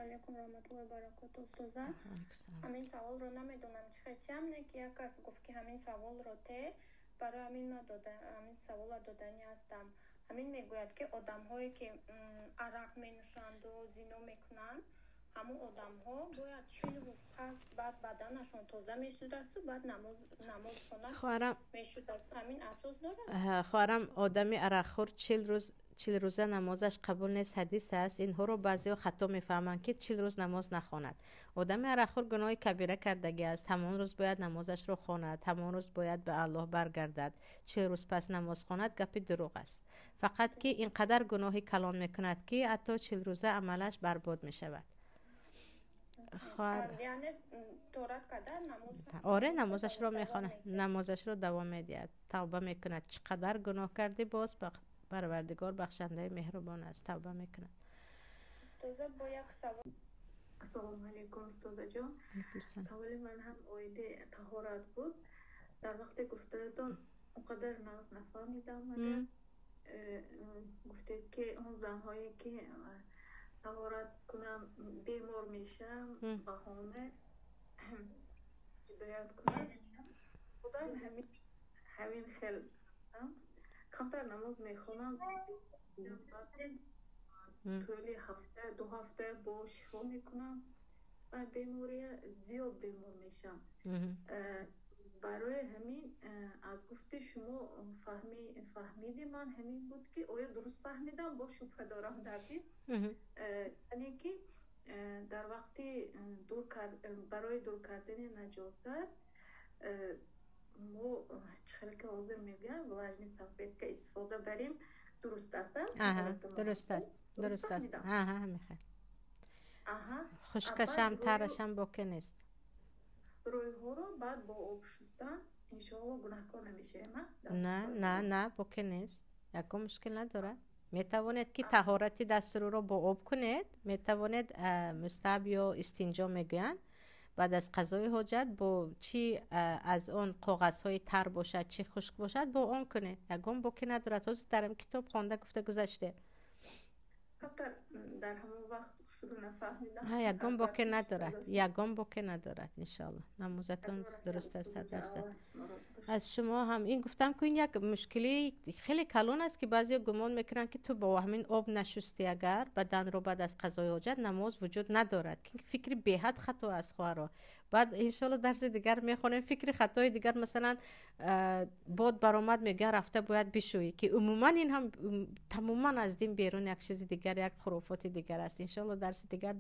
علیکم رحمت الله و برکاته استاد. همین سوال رو نمیدونم چه خیلی نه که یک کس گفت که همین سوال رو برای همین همین سوال دادنی هستم. همین میگوید که آدم هایی که عرق می نوشند و زنا میکنند همون آدم ها باید 40 روز پس بعد بدنشون تازه میشود است و بعد نماز خونن میشود است. همین اساس داره؟ خواهرم آدمی عرقخور 40 روزه نمازش قبول نیست، حدیث است. اینها رو بعضی خطا میفهمند که 40 روز نماز نخواند. آدمی عرقخور گناه کبیره کردگی است، همون روز باید نمازش رو خواند، همون روز باید به الله برگردد. 40 روز پس نماز خواند گپی دروغ است. فقط که اینقدر گناهی کلان میکند که حتی 40 روزه عملش برباد میشود. یعنی تورات کردن نماز آره نمازش رو میخونه، نمازش رو دوام میدهد، توبه میکند. چقدر گناه کرده باز پروردگار بخشنده مهربان است، توبه میکند. استاد با یک سوال. السلام علیکم استاد جان. سوال من هم اویده طهارت بود. در وقت گفتهتون اونقدر ناز نفهمیدم مگر گفتید که اون زنهایی که طهارت کنم بیمار میشم بهانه هدایت کنم خودم همین خیل هستم. کمتر نماز میخونم طولی هفته 2 هفته با شفا میکنم و بیماری زیاد بیمار میشم. برای همین از گفته شما فهمیدی من همین بود که آیا درست فهمیدم با شبه دارم دردی یعنی که در وقتی برای دور کردن نجاست ما چخیلی که حاضر میگم ولجنی سفید که استفاده بریم درست است؟ درست است، درست است. میخواد خشکشم ترشم باکه نیست. روی ها رو بعد با آب شستن انشاءالله گناهکار نمیشه؟ نه باکه نیست، یکم مشکل نداره. میتوانید که طهارت دست رو با آب کنید، میتوانید مستحب یا استنجا میگویند. بعد از قضای حاجت با چی از اون کاغذهای تر باشد چی خشک باشد با اون کنید، یکم باکه نداره. توضیح درم کتاب خوانده گفته گذشته. در همون وقت شروع نفهمیدم. یکم باکه ندارد، یکم باکه ندارد. انشالله نمازتون درست است. از شما هم این گفتم که این یک مشکلی خیلی کلان است که بعضی گمان میکنن که تو با همین آب نشستی اگر بدن رو بعد از قضای حاجت نماز وجود ندارد، که فکر بهت خطا است خواهرا. بعد انشالله درس دیگر میخونیم فکر خطای دیگر مثلا باد برآمد میگه رفته باید بشویی، که عموما این هم تماما از دین بیرون یک چیز دیگر، یک خرافات دیگر است. انشالله درس دیگر